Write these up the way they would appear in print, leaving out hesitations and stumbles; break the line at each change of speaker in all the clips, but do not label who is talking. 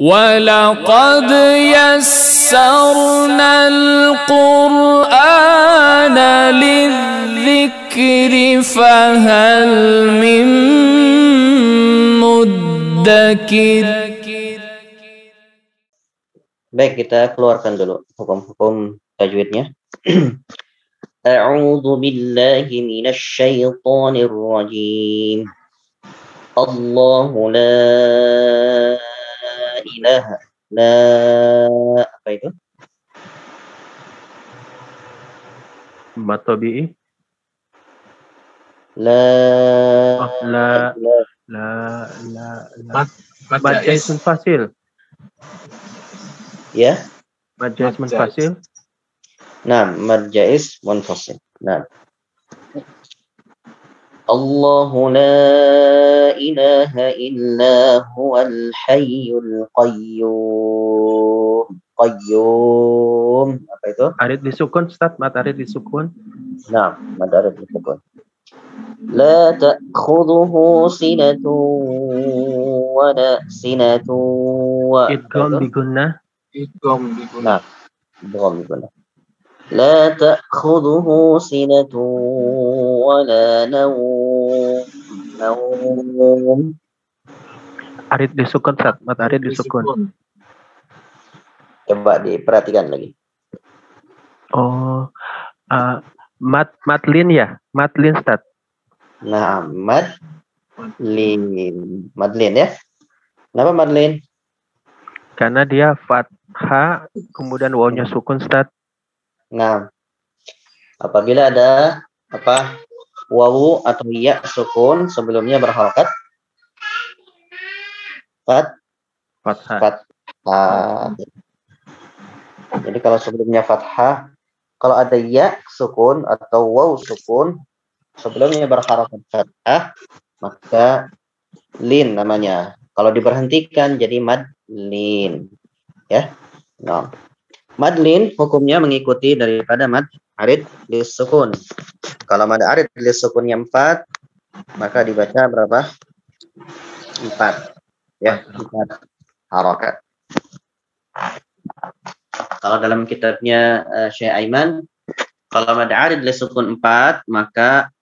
وَلَقَدْ يَسَّرْنَا الْقُرْآنَ لِلذِّكْرِ فَهَلْ مِن مُّدَّكِرٍ.
Baik, kita keluarkan dulu hukum-hukum tajwidnya. A'udzu billahi minasy syaithanir rajim. Allahu la ilaha la apa itu?
Mad tabi'i.
La
Mad jaiz munfasil.
Ya.
Mad jaiz munfasil.
Nah, mad jaiz munfasil. Nah. Allahu la ilaha illa huwal hayyul qayyum. Apa itu?
Arid disukun, Ustaz. Mad arid disukun.
Nah, mad arid disukun. La ta'khudhuhu sinatun wa la sinatun wa
idgham bi gunnah.
Nah, idgham bi gunnah. La ta'khudhuhu sinatun wa la nawm.
Arid disukun, Ustaz. Mad arid disukun.
Coba diperhatikan lagi.
Oh, madlin ya? Madlin, Ustaz.
Nah, madlin ya. Kenapa madlin?
Karena dia fathah kemudian wawunya sukun, Ustaz.
Nah, apabila ada wawu atau ya sukun sebelumnya berharokat fathah. Jadi kalau sebelumnya fathah, kalau ada ya sukun atau wawu sukun sebelumnya berharokat fathah, maka lin namanya. Kalau diberhentikan jadi madlin, ya. Nah, madlin hukumnya mengikuti daripada mad arid lisukun. Kalau mad arid lisukunnya 4, maka dibaca berapa? 4. Ya, 4 harokat. Kalau dalam kitabnya Syekh Aiman, kalau mad arid lisukun 4, maka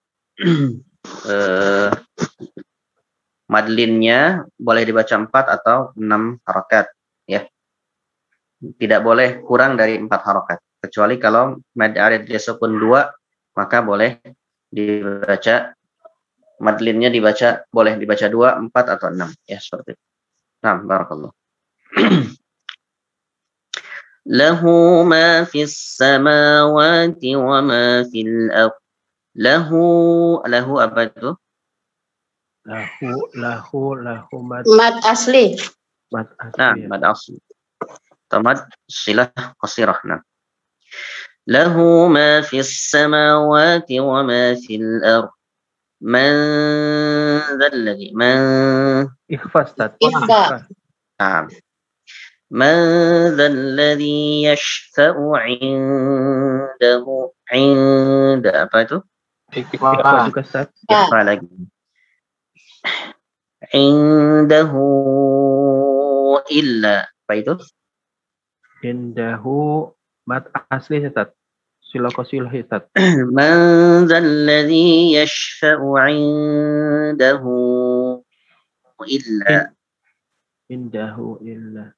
madlinnya boleh dibaca 4 atau 6 harokat, ya. Tidak boleh kurang dari 4 harokat. Kecuali kalau mad arid lisukun 2, maka boleh dibaca madlinnya boleh dibaca 2, 4 atau 6, ya seperti itu. Nah, barakallah. Lahu ma fis samawati wa ma fil ardh. Lahu apa itu?
Lahu mad
asli.
Mad asli.
Nah, mad asli. Tamad silah qasirah. Nah. Lahu ma fis samawati wa ma fil ardh. Man dzalladzi
ikhfa, Ustaz.
Ikhfa.
Nah. Man dzalladzi yashfa'u 'indahu 'inda apa itu?
Ikhfa juga, Ustaz.
Ikhfa lagi. 'Indahu illa apa itu?
Indahu mad asli, Ustaz. Silakosil Ustaz.
Man dzalladzi yashfa'u 'indahu illa.
Indahu illa.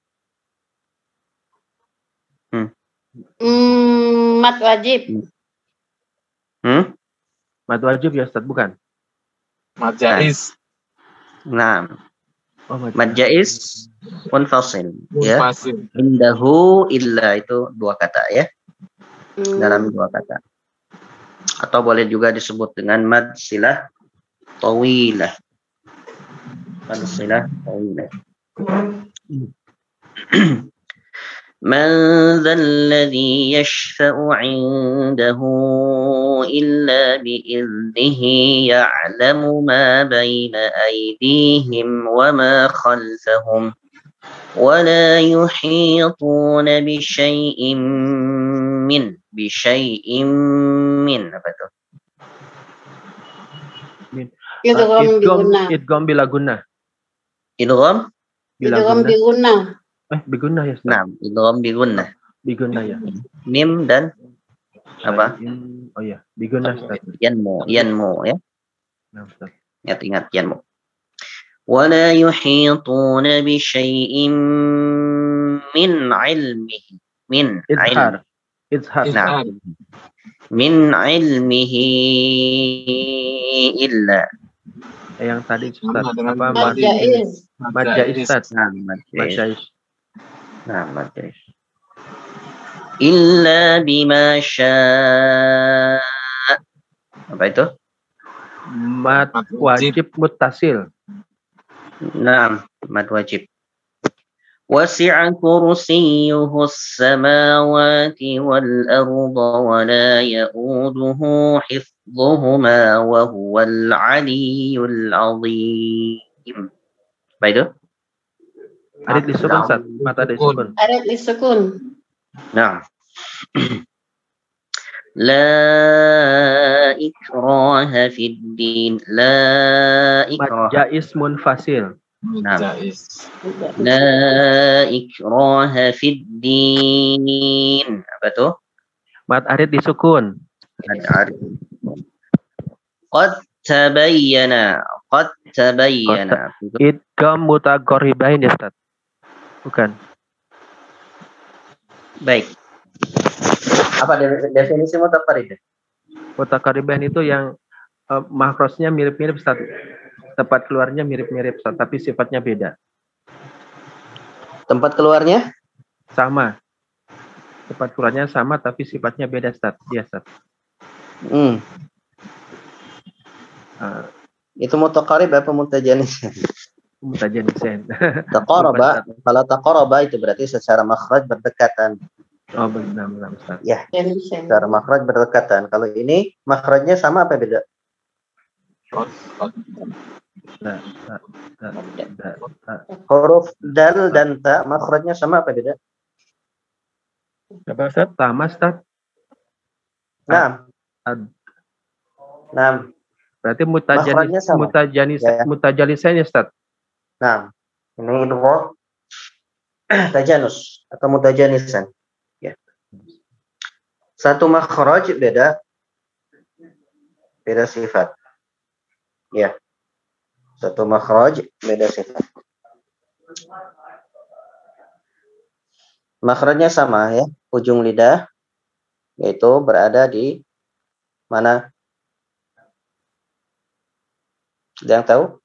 Mad wajib.
Mad wajib ya, Ustaz, bukan?
Mad jaiz.
Nah.
Oh,
mad jaiz munfasil, ya. Indahu illa itu 2 kata, ya. Dalam 2 kata. Atau boleh juga disebut dengan mad silah tawilah. Mad silah tawilah. Man dzalladzi yashfa'u 'indahu illa bi'idnihi ya'lamu ma baina aydihim wa ma khalfahum wa la yuhituna bi syai'in min apa itu?
Idgham bila gunnah.
Idgham
bi gunnah.
Bigunnah ya Ustaz.
Nah, idgham bi gunnah.
Bigunnah ya.
Mim dan apa?
Oh iya, bigunnah Ustaz.
Yanmu ya.
Nah, Ustaz.
Ingat yanmu. ولا يحيطون بشيء من علمه
Izhar.
نعم من علمه إلا
Yang tadi Ustaz
Sama dengan
apa?
Mad jaiz.
Mad jaiz Ustaz.
نعم
Mad
مجلس.
jaiz.
نعم مجلس. إلا بما شاء. Apa itu?
Mad wajib muttasil.
نعم مد واجب. وسع كرسيه السماوات والأرض ولا يؤوده حفظهما وهو العلي العظيم. Apa itu?
Arid disukun Ustaz. Mata disukun.
Arid disukun.
نعم. لا إكراه في الدين. لا
Mad
إكراه.
jaiz munfasil.
Nah.
Jais.
لا إكراه في الدين. Apa tuh?
Mad arid disukun.
قد تبين.
Idgham mutaqarribain ya Ustaz. Bukan.
Baik. Apa definisi mutaqarrib?
Mutaqarribain itu yang makrosnya mirip-mirip Ustaz. Tempat keluarnya mirip-mirip Ustaz, tapi sifatnya beda.
Tempat keluarnya?
Sama. Tempat keluarnya sama tapi sifatnya beda Ustaz. Iya Ustaz.
Itu mutaqarrib apa mutajanis?
Mutajanisen.
Taqaraba. Kalau taqaraba itu berarti secara makhraj berdekatan.
Oh benar Ustaz.
Ya,
Janisen.
secara makhraj berdekatan. Kalau ini makhrajnya sama apa beda?
Nah,
Huruf dal dan ta makhrajnya sama apa beda?
apa Ustaz? Sama Ustaz.
Nah. Nah.
Berarti
Makhrajnya sama. Ya.
mutajanisen ya Ustaz.
Nah, ini dua tajanus atau mutajanisan. Ya. Satu makhraj beda sifat. Ya. Satu makhraj beda sifat. Makhrajnya sama ya, ujung lidah yaitu berada di mana? Ada yang tahu?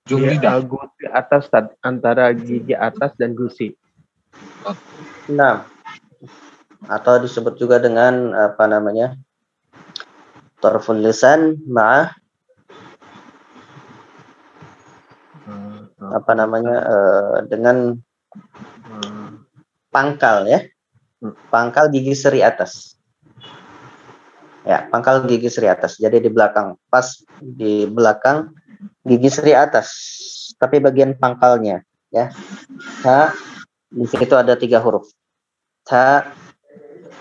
Ujung lidah.
Gusi atas Ustaz, antara gigi atas dan gusi.
Nah, atau disebut juga dengan apa namanya? Tarful lisan ma'ah apa namanya? Dengan pangkal ya. Pangkal gigi seri atas. Ya, pangkal gigi seri atas. Jadi di belakang, pas di belakang gigi seri atas. Tapi bagian pangkalnya, ya. Ta, di situ ada 3 huruf. Ta,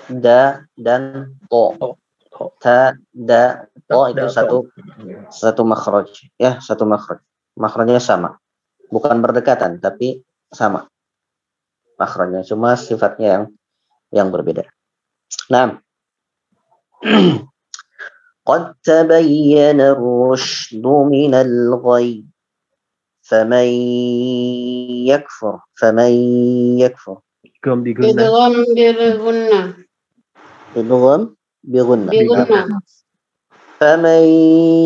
da, dan to. Ta, da, to itu satu makhraj, ya, satu makhraj. Makhrajnya sama. Bukan berdekatan, tapi sama. Makhrajnya cuma sifatnya yang berbeda. Nah, قد تبين الرشد من الغي فمن يكفر
Idgham bigunnah.
Idgham birgunna.
idgham bighunnah فمن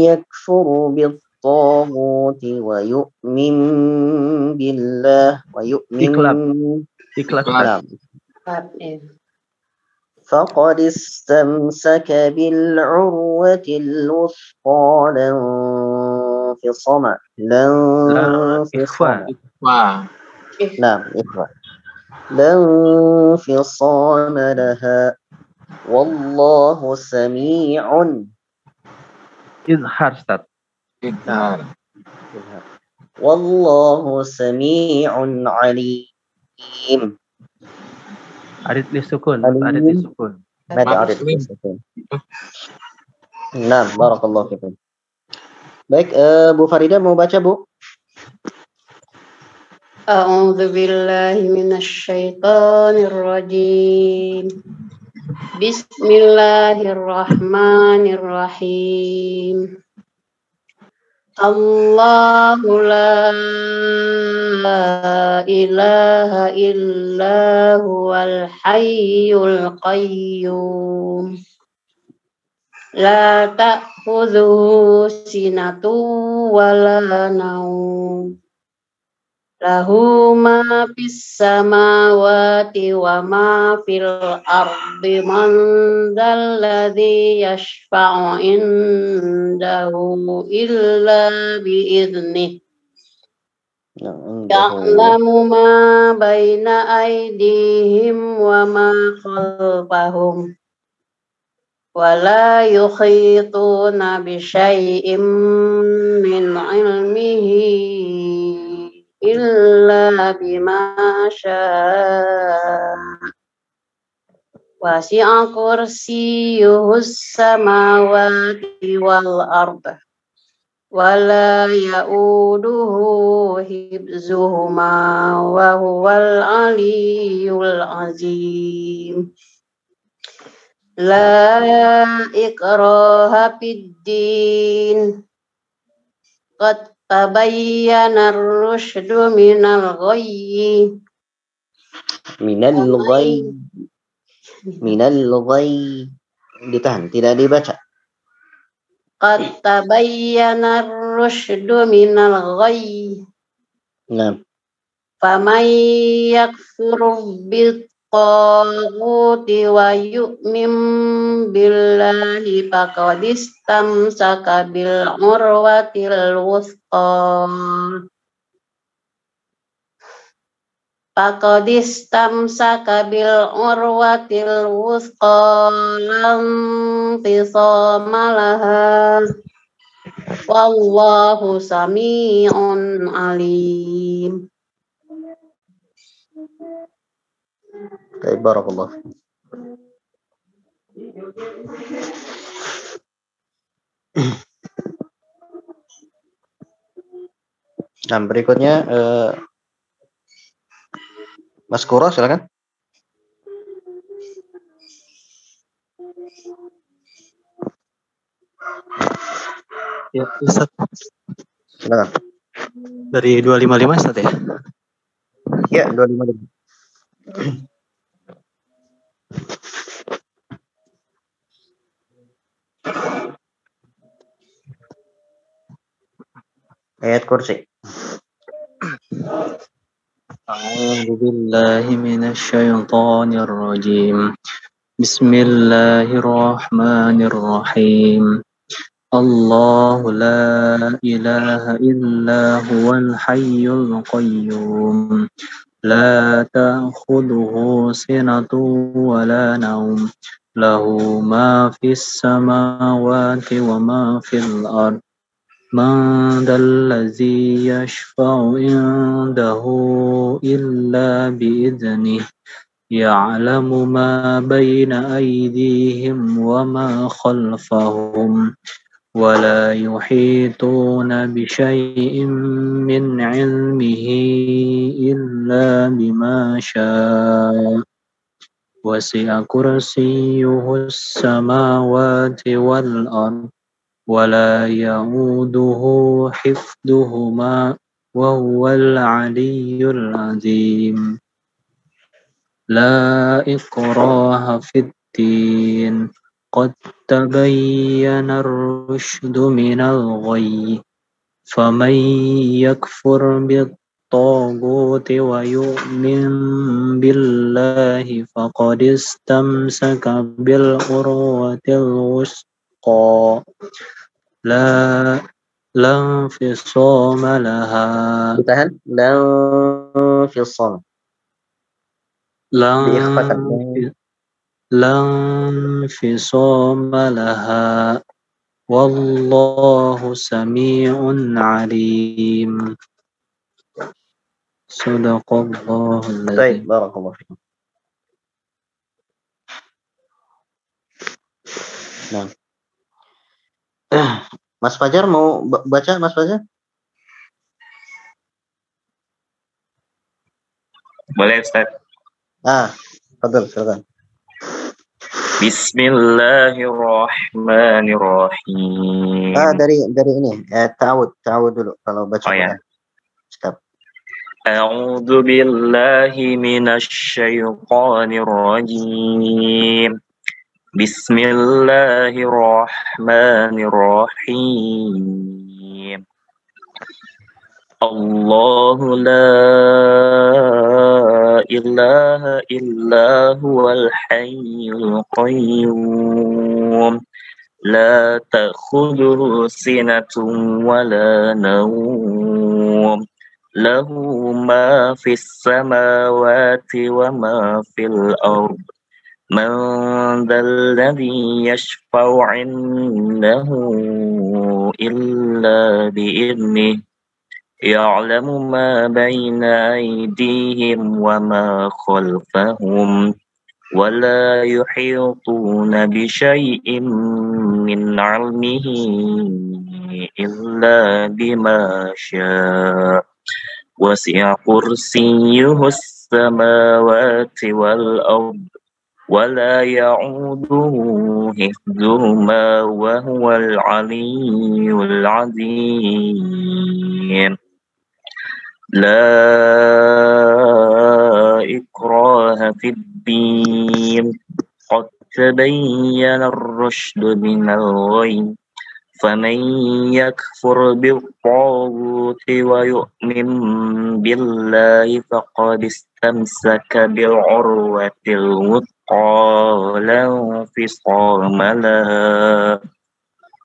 يكفر بالطاغوت ويؤمن بالله
Ikhlas.
نعم.
Ya.
فقد استمسك بالعروة الوثقى لا انفصام
Wah.
نعم إخوة لا انفصام لها والله سميع
Izhar Ustaz.
Idhar.
والله سميع عليم.
Arid disukun.
Alim.
Arid disukun.
ماذا أريد؟ نعم بارك الله فيكم. Baik, Bu Farida mau baca, Bu?
A'udzu billahi minasyaitonir rajim. Bismillahirrahmanirrahim. Allahu la ilaha illa huwal hayyul qayyum. La ta'khudhuhu sinatun wa la nawm. Lahu ma fis samawati wa ma fil ardi, man dzalladzi yashfa'u indahu illa bi'idnih. Ya'lamu ma baina aydihim wa ma khalfahum. Wa la yukhituna bi syai'in min 'ilmihi illa bima syaa. Wasi'a kursiyyuhus samawati wal arda wa la ya'uduhu hibzuhuma wa huwal aliyyul azim. La ikraha fid din. Qad tabayyana ar-rusydu minal ghayyi.
Minal ghayy. Ditahan, tidak dibaca.
Qad tabayyana ar-rusydu minal ghayyi.
Nah,
Faman yakfur bit-taghuti wa yu'min billahi faqad istamsaka bil urwatil wuthqa. Faqad istamsaka bil urwatil wuthqa lam fisama laha. Wallahu sami'un alim.
baik, barakallah. Nah, berikutnya Mas Kuro, silakan.
Ya, Ustaz.
Silakan.
Dari 255 Ustaz ya?
Ya, 255. Ayat kursi.
A'udzu billahi minasy syaithanir rajim. Bismillahirrahmanirrahim. Allahu la ilaha illa huwal hayyul qayyum. La ta'khudhuhu sinatun wa la nawm. Lahu ma fis samawati wa ma fil ard. Man dallazi yashfa'u indahu illa bi'idhnih. Ya'lamu ma bayna aydihim wa ma khalfahum. Wa la yuhituna bi syai'in min 'ilmihi illa bima syaa. Wasi'a kursiyyuhus samawati wal ard. ولا يؤوده حفظهما وهو العلي العظيم. لا إكراه في الدين. قد تبين الرشد من الغي. فمن يكفر بالطاغوت ويؤمن بالله فقد استمسك بالعروة الوثقى لا انفصام لها.
Ditahan.
لا انفصام لها. والله سميع عليم. صدق الله العظيم.
Baik, barakallahu fikum. Nah. Mas Fajar mau baca, Mas Fajar?
Boleh Ustaz?
Fadhil, silakan.
Bismillahirrahmanirrahim.
Dari ini, ta'awud dulu kalau baca
Oh ya.
Quran. Stop.
A'udzu billahi minasy syaithanir rajim. Bismillahirrahmanirrahim. Allahu la ilaha illa huwal hayyul qayyum. La ta'khudhuhu sinatun wa la nawm. Lahu ma fis samawati wa ma fil ard. Man dhal ladzi yashfa'u 'indahu illa bi'idhnihi. Ya'lamu ma baina aydihim wa ma khalfahum. ولا يحيطون بشيء من علمه إلا بما شاء وسع كرسيه السماوات والأرض ولا يعوده حفظهما وهو العلي العظيم لا إكراه في الدين قد تبين الرشد من الغي فمن يكفر بالطاغوت ويؤمن بالله فقد استمسك بالعروة الوثقى لا انفصام لها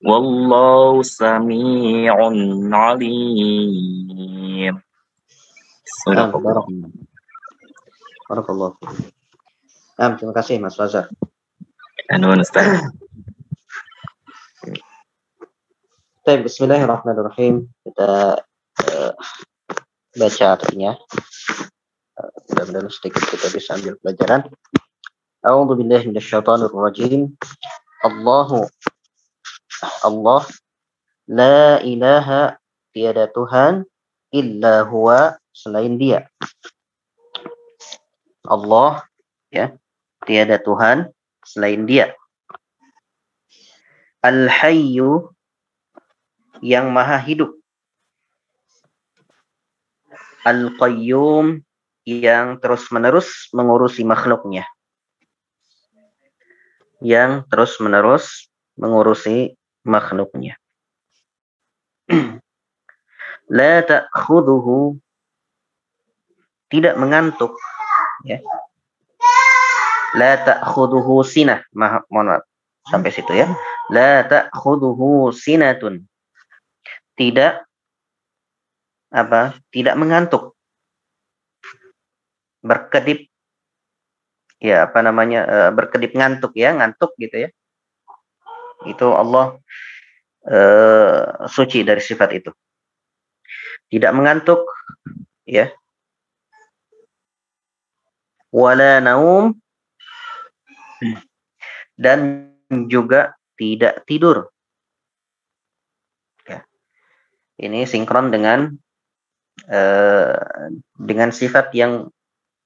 والله سميع عليم.
Barakallah. Terima kasih Mas Fazar. Bismillahirrahmanirrahim. Kita baca artinya. Mudah-mudahan sedikit kita bisa ambil pelajaran. A'udzu billahi minasyaitonir rajim. Allah la ilaha, tiada Tuhan illa huwa, selain Dia. Allah, ya, tiada Tuhan selain Dia. Al-Hayyu, yang maha hidup. Al-Qayyum, yang terus-menerus mengurusi makhluknya. Yang terus-menerus mengurusi makhluknya. La ta'khudhuhu, tidak mengantuk, ya. La ta'khudhuhu sinah, mohon maaf sampai situ ya. La ta'khudhuhu sinatun, tidak mengantuk, berkedip, ya berkedip ngantuk, ya, ngantuk gitu ya. Itu Allah suci dari sifat itu. Tidak mengantuk, ya. Wala naum, dan juga tidak tidur. Ya. Ini sinkron dengan sifat yang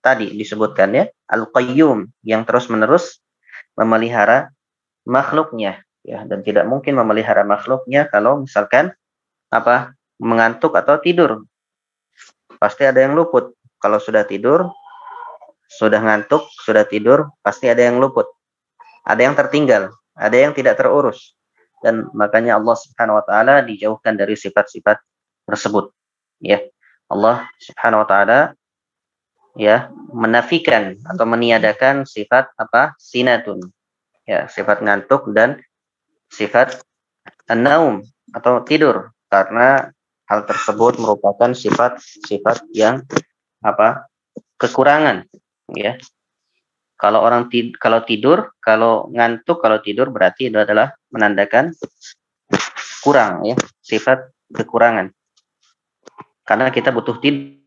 tadi disebutkan, ya. Al-Qayyum, yang terus-menerus memelihara makhluknya, ya, dan tidak mungkin memelihara makhluknya kalau misalkan mengantuk atau tidur. Pasti ada yang luput. Kalau sudah tidur, sudah ngantuk, sudah tidur, pasti ada yang luput. Ada yang tertinggal, ada yang tidak terurus. Dan makanya Allah Subhanahu wa taala dijauhkan dari sifat-sifat tersebut. Ya. Allah Subhanahu wa taala, ya, menafikan atau meniadakan sifat sinatun. Ya, sifat ngantuk dan sifat an-naum atau tidur, karena hal tersebut merupakan sifat-sifat yang kekurangan, ya. Kalau ngantuk, kalau tidur, berarti itu adalah menandakan kurang, ya, sifat kekurangan. Karena kita butuh tidur.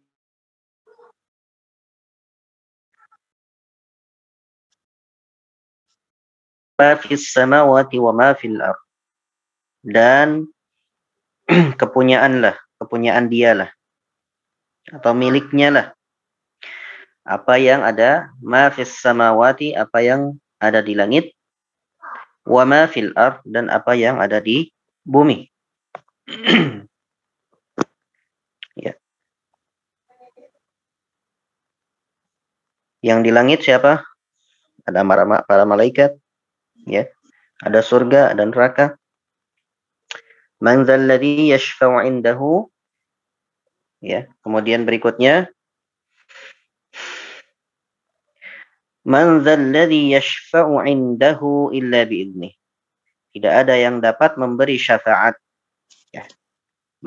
Ma fis samawati wa ma fil ard, dan kepunyaan dialah atau miliknya lah apa yang ada, ma fis samawati, apa yang ada di langit, wa ma fil ard, dan apa yang ada di bumi. Ya. Yang di langit siapa? Ada para malaikat, ya. Ada surga dan neraka. Man dzal ladzi yashfa'u 'indahu, ya. Kemudian berikutnya, man dzal ladzi yashfa'u 'indahu illa bi'idnih. Tidak ada yang dapat memberi syafaat, ya.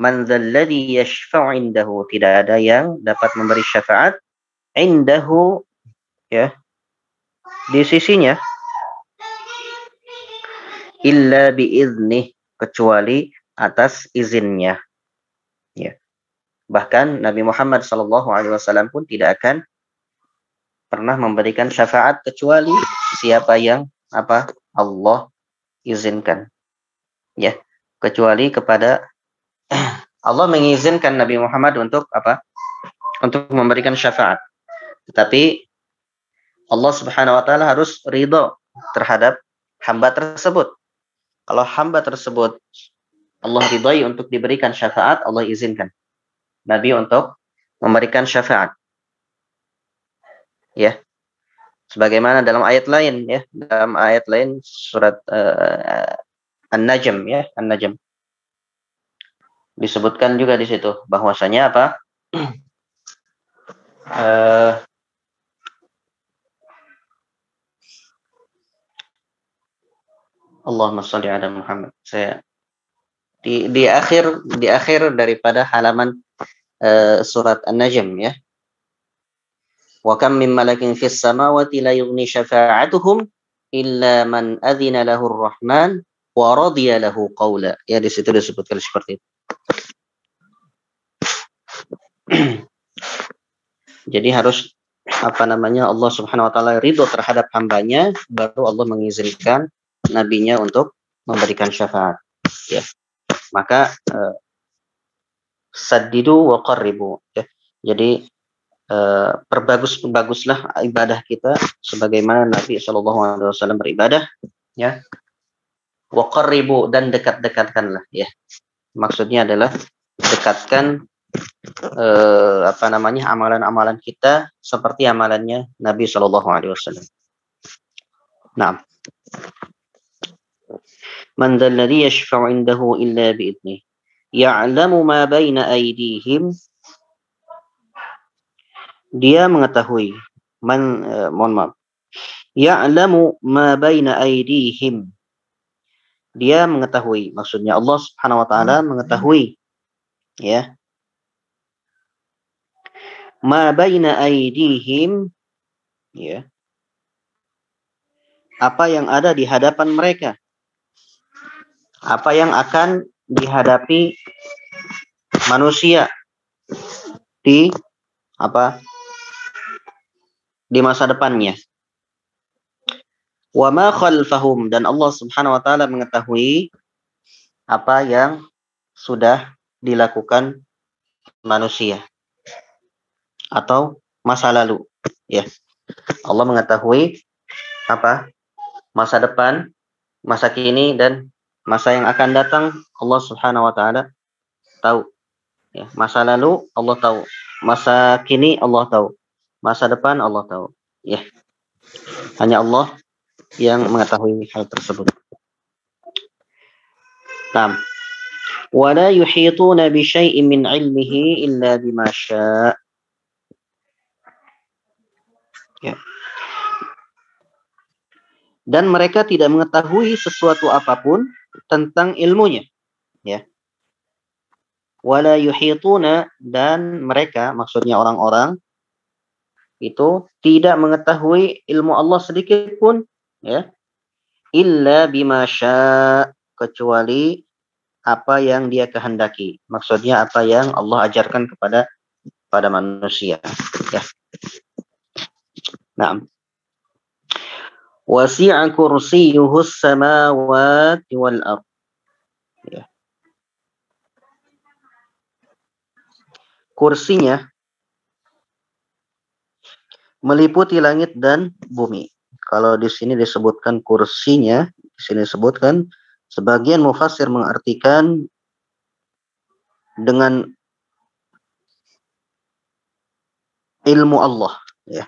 Man dzal ladzi yashfa'u 'indahu, tidak ada yang dapat memberi syafaat, 'indahu, ya, di sisinya, illa bi'idnih, kecuali atas izinnya, ya. Bahkan Nabi Muhammad SAW pun tidak akan pernah memberikan syafaat kecuali siapa yang Allah izinkan, ya. Kecuali kepada Allah mengizinkan Nabi Muhammad untuk untuk memberikan syafaat, tetapi Allah Subhanahu wa taala harus ridho terhadap hamba tersebut. Kalau hamba tersebut Allah ridhai untuk diberikan syafaat, Allah izinkan Nabi untuk memberikan syafaat, ya. Sebagaimana dalam ayat lain, ya, dalam ayat lain surat An-Najm, ya, An-Najm, disebutkan juga di situ bahwasanya apa? Allahumma shalli ala Muhammad. Saya di akhir daripada halaman surat An-Najm, ya. Wa kam min malakin fis samawati la yughni syafa'atuhum illa man adzina lahu ar-rahman wa radiya lahu qawla. Ya, di situ disebutkan seperti itu. Jadi harus Allah Subhanahu wa taala ridho terhadap hambanya, baru Allah mengizinkan nabinya untuk memberikan syafaat, ya. Maka saddidu wa qarribu, ya. Jadi perbaguslah ibadah kita sebagaimana Nabi SAW beribadah, ya. Wa qarribu, dan dekat-dekatkanlah, ya. Maksudnya adalah dekatkan amalan-amalan kita seperti amalannya Nabi SAW. Nah, man dzal ladzi yashfa'u 'indahu illa bi'idnih ya'lamu ma baina aydihim, dia mengetahui, ya'lamu ma baina aydihim, dia mengetahui, maksudnya Allah Subhanahu wa taala mengetahui, ya, ma baina aydihim, ya, apa yang ada di hadapan mereka, apa yang akan dihadapi manusia di masa depannya. Wa ma khalfahum, dan Allah Subhanahu wa taala mengetahui apa yang sudah dilakukan manusia atau masa lalu, ya. Allah mengetahui masa depan, masa kini, dan masa yang akan datang. Allah Subhanahu wa taala tahu, ya. Masa lalu Allah tahu, masa kini Allah tahu, masa depan Allah tahu, ya. Hanya Allah yang mengetahui hal tersebut. Naam. Wa la yuhituna bi syai'in min 'ilmihi illa bima syaa'. Ya. Dan mereka tidak mengetahui sesuatu apapun tentang ilmunya, ya. Wala yuhituna, dan mereka, maksudnya orang-orang itu tidak mengetahui ilmu Allah sedikit pun, ya, illa bima syaa', kecuali apa yang dia kehendaki, maksudnya apa yang Allah ajarkan kepada manusia, ya. Naam. Wasi'a kursiyyuhu as-samawati wal ardh, ya. meliputi langit dan bumi. Kalau di sini disebutkan kursinya, di sini disebutkan sebagian mufassir mengartikan dengan ilmu Allah, ya.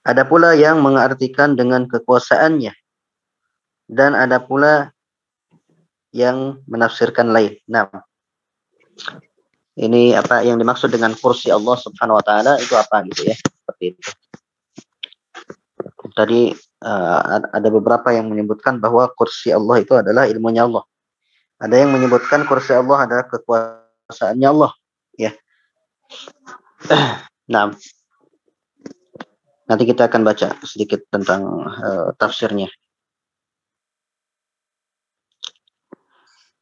Ada pula yang mengartikan dengan kekuasaannya, dan ada pula yang menafsirkan lain. Nah, ini apa yang dimaksud dengan kursi Allah Subhanahu wa taala itu apa gitu ya, seperti itu. Tadi ada beberapa yang menyebutkan bahwa kursi Allah itu adalah ilmunya Allah. Ada yang menyebutkan kursi Allah adalah kekuasaannya Allah, ya. Nah, nanti kita akan baca sedikit tentang tafsirnya.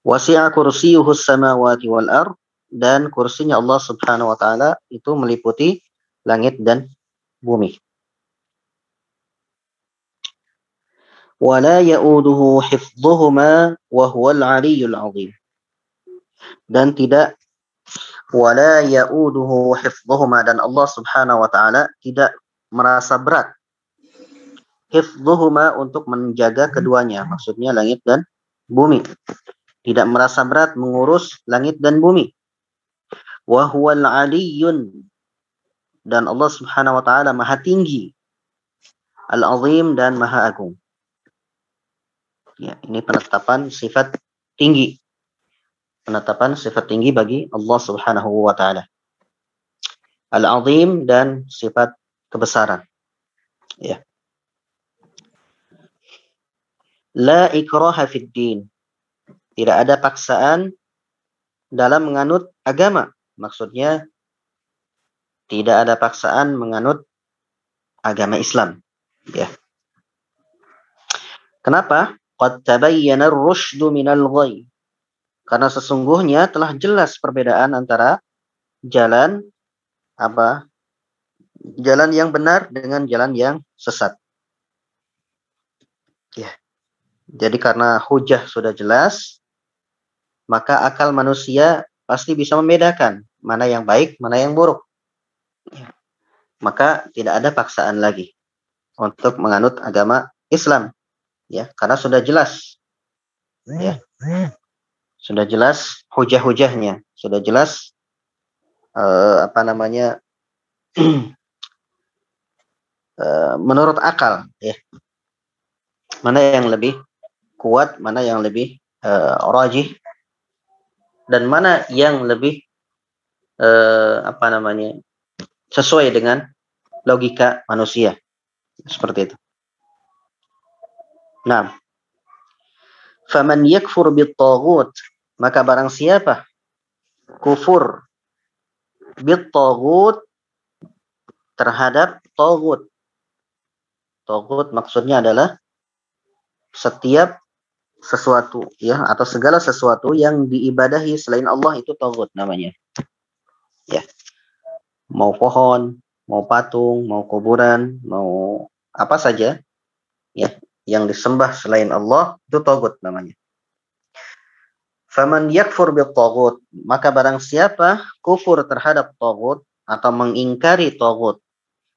Wasi'a kursiyuhus samawati wal ard, dan kursinya Allah Subhanahu wa taala itu meliputi langit dan bumi. Wala ya'uduhu hifdhuhuma wa huwal 'aliyyul 'azim. Dan tidak wala ya'uduhu hifdhuhuma, dan Allah Subhanahu wa taala tidak merasa berat hifdhuhuma, untuk menjaga keduanya, maksudnya langit dan bumi. Tidak merasa berat mengurus langit dan bumi. Wa huwal 'aliyyun, dan Allah Subhanahu wa taala maha tinggi, al-'azim, dan maha agung. Ya, ini penetapan sifat tinggi. Penetapan sifat tinggi bagi Allah Subhanahu wa taala. Al-'azim, dan sifat kebesaran. Ya. La ikraha fid din. Tidak ada paksaan dalam menganut agama. Maksudnya tidak ada paksaan menganut agama Islam. Ya. Kenapa? Qad tabayyana ar-rusydu minal ghayy. Karena sesungguhnya telah jelas perbedaan antara jalan apa? Jalan yang benar dengan jalan yang sesat. Ya. Jadi karena hujah sudah jelas, maka akal manusia pasti bisa membedakan mana yang baik, mana yang buruk. Ya. Maka tidak ada paksaan lagi untuk menganut agama Islam. Ya, karena sudah jelas. Ya. Sudah jelas hujah-hujahnya, sudah jelas menurut akal, ya. Mana yang lebih kuat, mana yang lebih rajih, dan mana yang lebih sesuai dengan logika manusia, seperti itu. Nah, faman yakfur bit-taghut, maka barang siapa kufur bit-taghut, terhadap taghut. Taghut maksudnya adalah setiap sesuatu, ya, atau segala sesuatu yang diibadahi selain Allah, itu taghut namanya. Ya. Mau pohon, mau patung, mau kuburan, mau apa saja, ya, yang disembah selain Allah, itu taghut namanya. Faman yakfur bit-taghut, maka barang siapa kufur terhadap taghut atau mengingkari taghut,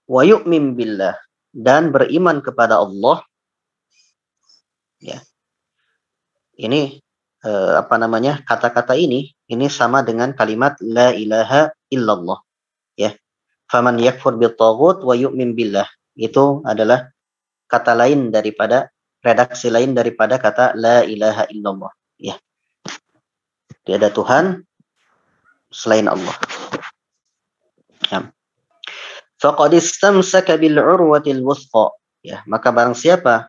wa yu'min billah, dan beriman kepada Allah, ya. Ini kata-kata ini sama dengan kalimat la ilaha illallah, ya. Faman yakfur bit-taghut wa yu'min billah, itu adalah kata lain daripada, redaksi lain daripada kata la ilaha illallah, ya. Tiada Tuhan selain Allah. Ya. Faqad istamsaka bil urwatil wuthqa, ya, maka barang siapa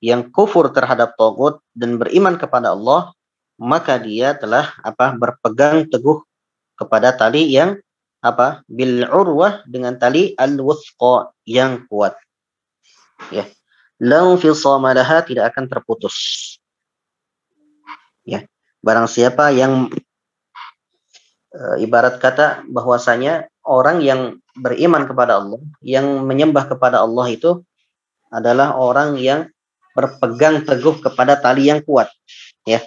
yang kufur terhadap taghut dan beriman kepada Allah, maka dia telah berpegang teguh kepada tali yang bil urwah, dengan tali al wuthqa, yang kuat. Ya, la infisama laha, tidak akan terputus. Ya, barang siapa yang ibarat kata bahwasanya orang yang beriman kepada Allah, yang menyembah kepada Allah, itu adalah orang yang berpegang teguh kepada tali yang kuat, ya.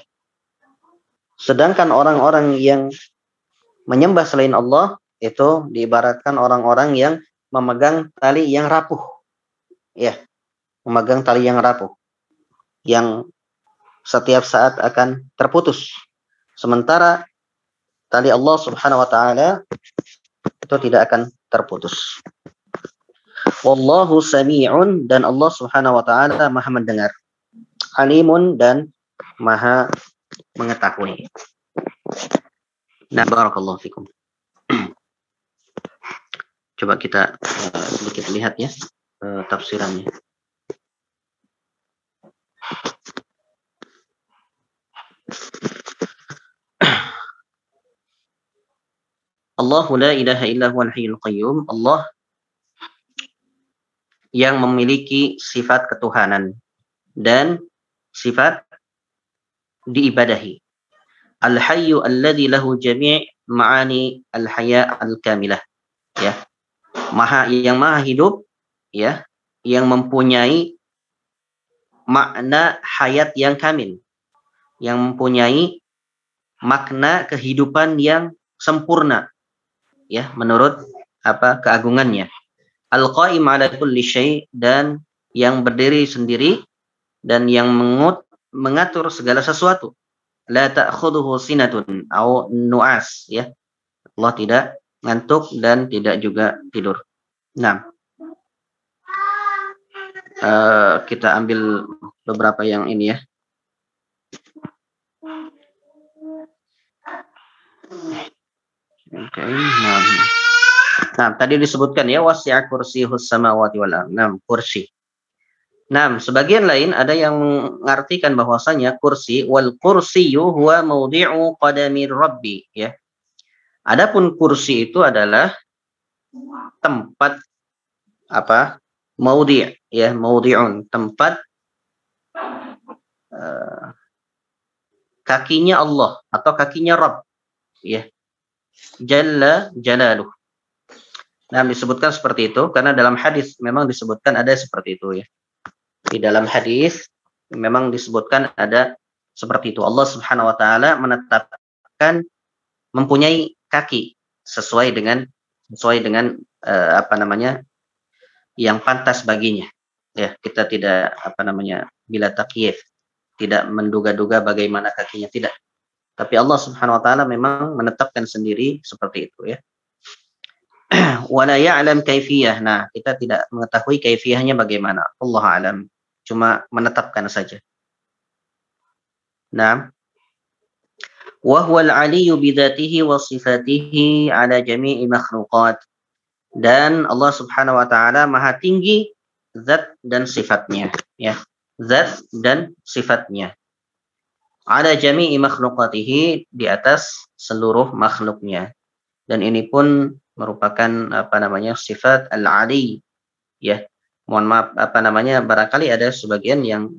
Sedangkan orang-orang yang menyembah selain Allah itu diibaratkan orang-orang yang memegang tali yang rapuh. Ya, memegang tali yang rapuh. Yang setiap saat akan terputus. Sementara tali Allah Subhanahu wa taala itu tidak akan terputus. Wallahu sami'un, dan Allah Subhanahu wa taala Maha mendengar. Alimun, dan Maha mengetahui. Nah, barakallahu fikum. Coba kita sedikit lihat ya tafsirannya. Allahu la ilaha illa huwal hayyul qayyum. Allah yang memiliki sifat ketuhanan dan sifat diibadahi. Al-hayyu alladhi lahu jami' ma'ani al-haya al-kamilah. Ya. Yang maha hidup, ya, yang mempunyai makna hayat yang kamil, yang mempunyai makna kehidupan yang sempurna, ya, menurut keagungannya. Al-qaim ala kulli syai', dan yang berdiri sendiri dan yang mengatur segala sesuatu. La ta'khudhuhu sinatun aw nu'as, ya. Allah tidak ngantuk dan tidak juga tidur. Nah, kita ambil beberapa yang ini ya. Oke, nah, tadi disebutkan ya, wasi'a kursiyuhus samawati wal ardh. Nah, kursi. Nah, sebagian lain ada yang mengartikan bahwasanya kursi, wal kursiyyu huwa mawdi'u qadamir rabbi, ya. Adapun kursi itu adalah tempat maudhi', ya, maudhi'un, tempat kakinya Allah atau kakinya Rabb, ya. Jalla jalaluh. Nah, disebutkan seperti itu karena dalam hadis memang disebutkan ada seperti itu, ya. Di dalam hadis memang disebutkan ada seperti itu. Allah Subhanahu wa taala menetapkan mempunyai kaki sesuai dengan yang pantas baginya. Ya, kita tidak bila takyif, tidak menduga-duga bagaimana kakinya, tidak. Tapi Allah Subhanahu wa taala memang menetapkan sendiri seperti itu, ya. Wala ya'lam kaifiyah. Nah, kita tidak mengetahui kaifiyahnya bagaimana. Allah alam. Cuma menetapkan saja. Nah, wa huwal 'aliyyu bidzatihi wa sifatihi 'ala jami'i makhluqat. Dan Allah Subhanahu wa taala Maha tinggi zat dan sifatnya, ya. Zat dan sifatnya. 'Ala jami'i makhluqatihi, di atas seluruh makhluknya. Dan ini pun merupakan sifat al-'ali, ya. Mohon maaf barangkali ada sebagian yang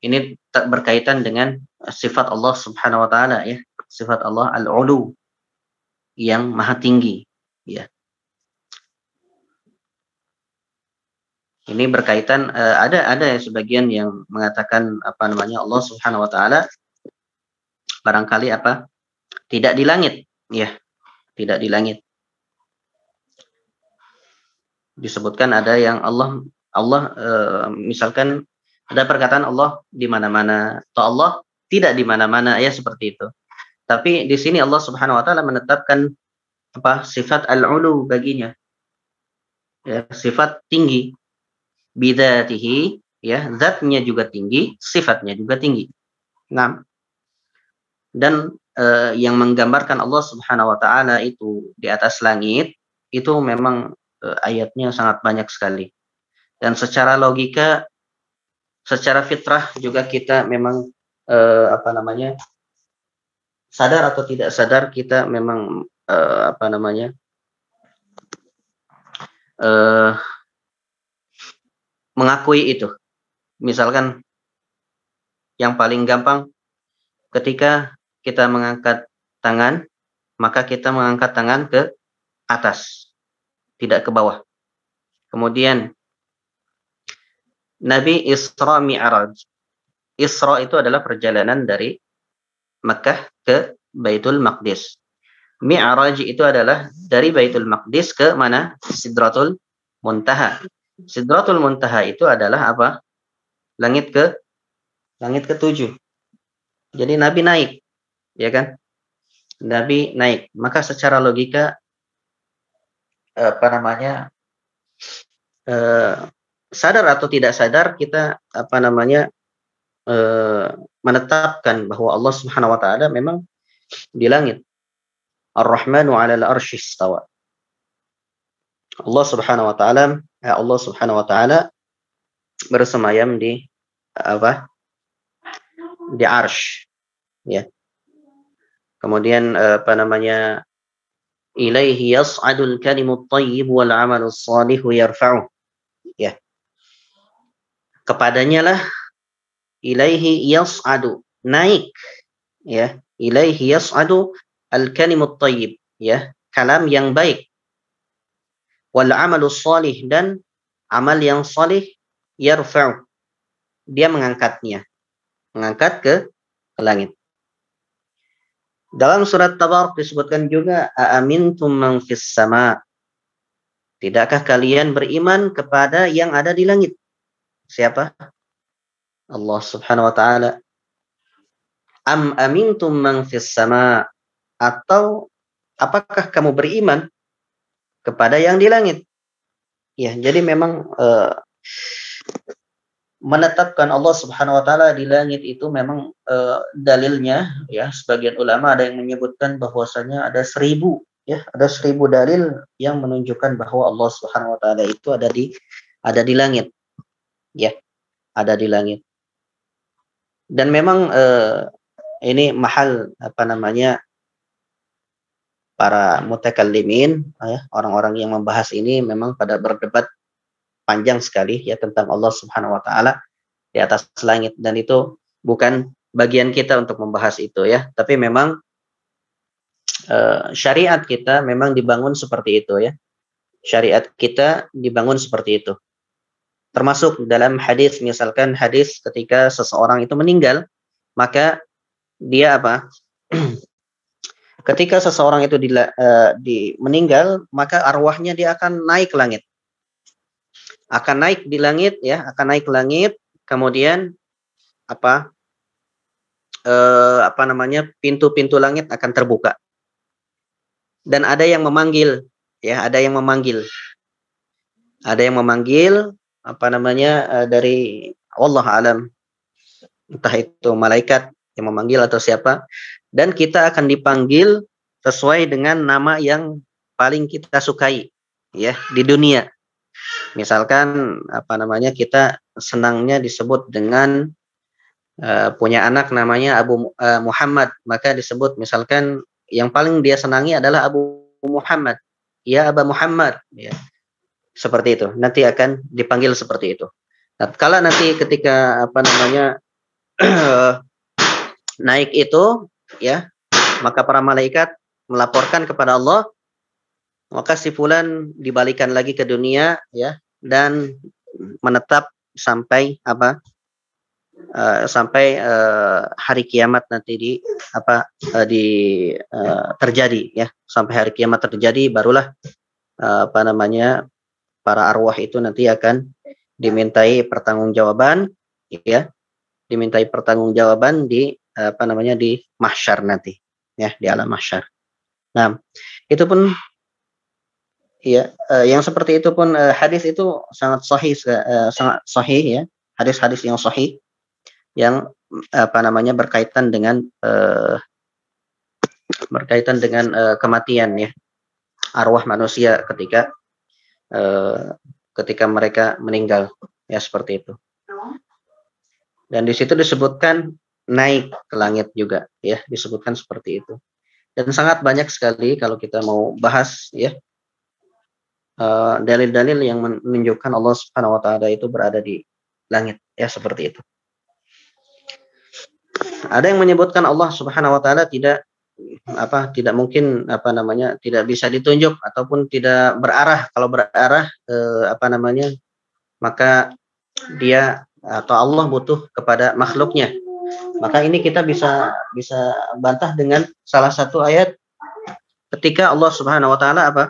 ini berkaitan dengan sifat Allah Subhanahu wa taala, ya. Sifat Allah al-'ulu, yang maha tinggi, ya. Ini berkaitan ada sebagian yang mengatakan Allah Subhanahu wa taala barangkali tidak di langit, ya. Tidak di langit. Disebutkan ada yang Allah misalkan ada perkataan Allah di mana-mana atau Allah tidak di mana-mana, ya, seperti itu. Tapi di sini Allah Subhanahu wa taala menetapkan sifat al-'ulu baginya, ya, sifat tinggi, bidzatihi, ya, zatnya juga tinggi, sifatnya juga tinggi. Nah, dan yang menggambarkan Allah Subhanahu wa taala itu di atas langit itu memang ayatnya sangat banyak sekali. Dan secara logika, secara fitrah juga kita memang sadar atau tidak sadar kita memang mengakui itu. Misalkan yang paling gampang, ketika kita mengangkat tangan, maka kita mengangkat tangan ke atas, tidak ke bawah. Kemudian Nabi Isra Mi'raj. Isra itu adalah perjalanan dari Makkah ke Baitul Maqdis. Mi'raj itu adalah dari Baitul Maqdis ke mana? Sidratul Muntaha. Sidratul Muntaha itu adalah apa? Langit ke-7. Jadi Nabi naik, ya kan? Nabi naik. Maka secara logika sadar atau tidak sadar kita menetapkan bahwa Allah Subhanahu wa taala memang di langit. Ar-Rahmanu 'alal 'arsy istawa. Allah Subhanahu wa taala bersemayam di di arsy, ya. Kemudian ilaihi yas'adul kalimut thayyib wal 'amalus shalihu yarfa'uh, ya. Kepadanya lah ilaihi yas'adu, naik, ya. Ilaihi yas'adu al kalimut thayyib, ya, kalam yang baik, wal 'amalus shalih, dan amal yang salih, yarfa'u, dia mengangkat ke langit. Dalam surat Tabarak disebutkan juga aamintum man fis sama, tidakkah kalian beriman kepada yang ada di langit? Siapa? Allah Subhanahu wa taala. Am amintum man fis sama, atau apakah kamu beriman kepada yang di langit? Ya, jadi memang menetapkan Allah Subhanahu wa taala di langit itu memang dalilnya, ya, sebagian ulama ada yang menyebutkan bahwasanya ada 1000 dalil yang menunjukkan bahwa Allah Subhanahu wa taala itu ada di langit. Ya, ada di langit. Dan memang ini mahal para mutakallimin, ya, orang-orang yang membahas ini memang pada berdebat panjang sekali, ya, tentang Allah Subhanahu wa taala di atas langit, dan itu bukan bagian kita untuk membahas itu, ya, tapi memang syariat kita memang dibangun seperti itu, ya. Syariat kita dibangun seperti itu. Termasuk dalam hadis, misalkan hadis ketika seseorang itu meninggal, maka dia ketika seseorang itu meninggal, maka arwahnya dia akan naik ke langit. Akan naik di langit, ya, akan naik ke langit, kemudian pintu-pintu langit akan terbuka. Dan ada yang memanggil, ya, ada yang memanggil dari Allah alam, entah itu malaikat yang memanggil atau siapa, dan kita akan dipanggil sesuai dengan nama yang paling kita sukai, ya, di dunia. Misalkan kita senangnya disebut dengan punya anak namanya Abu Muhammad, maka disebut misalkan yang paling dia senangi adalah Abu Muhammad, ya Aba Muhammad, ya. Seperti itu. Nanti akan dipanggil seperti itu. Nah, kalau nanti ketika naik itu, ya, maka para malaikat melaporkan kepada Allah, maka si fulan dibalikan lagi ke dunia, ya, dan menetap sampai hari kiamat nanti terjadi, ya. Sampai hari kiamat terjadi, barulah para arwah itu nanti akan dimintai pertanggungjawaban, ya, dimintai pertanggungjawaban di mahsyar nanti, ya, di alam mahsyar. Nah, itu pun, ya, yang seperti itu pun hadis itu sangat sahih, ya, hadis-hadis yang sahih yang berkaitan dengan kematian, ya, arwah manusia ketika mereka meninggal, ya, seperti itu. Dan di situ disebutkan naik ke langit juga, ya, disebutkan seperti itu. Dan sangat banyak sekali kalau kita mau bahas, ya, dalil-dalil yang menunjukkan Allah Subhanahu wa taala itu berada di langit, ya, seperti itu. Ada yang menyebutkan Allah Subhanahu wa taala tidak mungkin tidak bisa ditunjuk ataupun tidak berarah. Kalau berarah maka dia atau Allah butuh kepada makhluknya. Maka ini kita bisa bantah dengan salah satu ayat ketika Allah Subhanahu wa taala apa?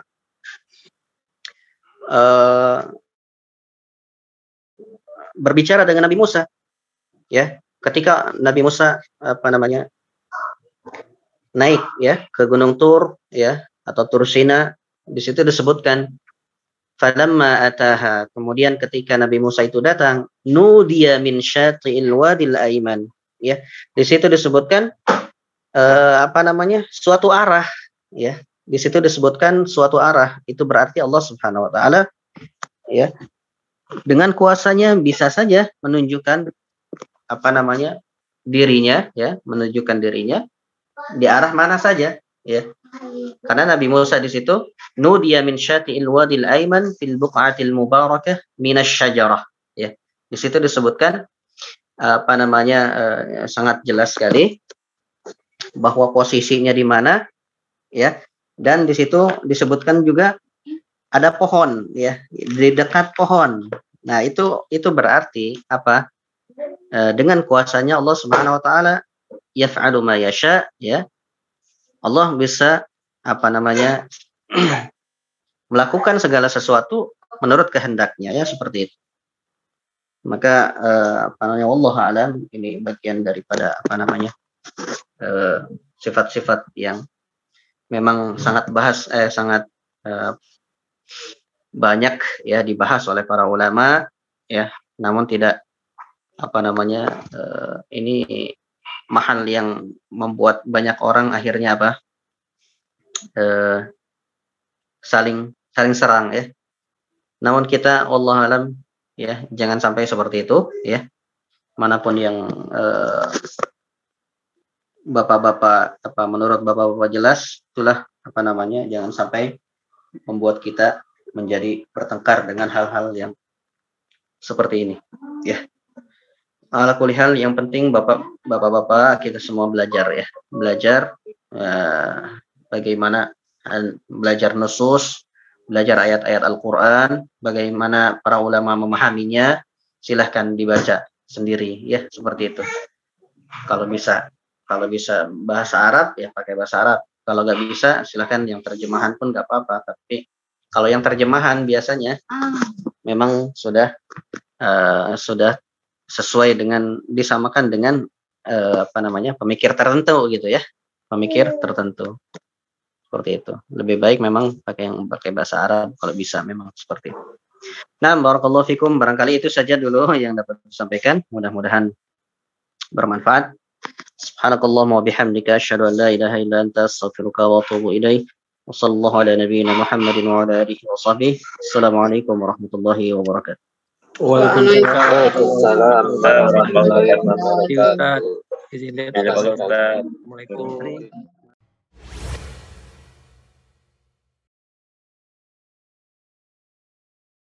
Berbicara dengan Nabi Musa, ya. Ketika Nabi Musa naik ya ke Gunung Tur ya atau Tur Sina, di situ disebutkan falamma ataha, kemudian ketika Nabi Musa itu datang, nudiya min syati'il wadil aiman, ya. Di situ disebutkan suatu arah, ya. Di situ disebutkan suatu arah, itu berarti Allah Subhanahu wa taala ya dengan kuasanya bisa saja menunjukkan dirinya, ya, menunjukkan dirinya di arah mana saja, ya. Karena Nabi Musa di situ nudiya min syati'il wadil aiman fil buq'atil mubarakah minasy-syajarah, ya. Di situ disebutkan sangat jelas sekali bahwa posisinya di mana, ya. Dan di situ disebutkan juga ada pohon, ya, di dekat pohon. Nah, itu berarti apa? Dengan kuasanya Allah Subhanahu wa taala yaf'alu ma yasha, ya. Allah bisa melakukan segala sesuatu menurut kehendaknya, ya, seperti itu. Maka Allah alam, ini bagian daripada sifat-sifat yang memang sangat banyak ya dibahas oleh para ulama, ya, namun tidak ini mahal yang membuat banyak orang akhirnya saling serang, ya. Namun kita Allah alam, ya, jangan sampai seperti itu, ya. Manapun yang menurut bapak-bapak jelas, itulah jangan sampai membuat kita menjadi bertengkar dengan hal-hal yang seperti ini, ya. Ala kulli hal, yang penting bapak-bapak kita semua belajar, ya, belajar bagaimana belajar nusus, belajar ayat-ayat Al-Quran, bagaimana para ulama memahaminya. Silahkan dibaca sendiri, ya, seperti itu. Kalau bisa bahasa Arab, ya pakai bahasa Arab. Kalau nggak bisa, silahkan yang terjemahan pun nggak apa-apa. Tapi kalau yang terjemahan biasanya memang sudah sesuai dengan, disamakan dengan pemikir tertentu, gitu, ya, pemikir tertentu, seperti itu. Lebih baik memang pakai bahasa Arab kalau bisa, memang seperti itu. Nah, barakallahu fikum, barangkali itu saja dulu yang dapat disampaikan, mudah-mudahan bermanfaat. Subhanakallahumma wa bihamdika asyhadu an la ilaha illa anta astaghfiruka wa atubu ilaik. Wa sallallahu ala nabiyyina Muhammadin wa ala alihi wa sahbihi. Assalamualaikum warahmatullahi wabarakatuh.
Waalaikumsalam warahmatullahi wabarakatuh.
Waalaikumsalam.
Assalamualaikum.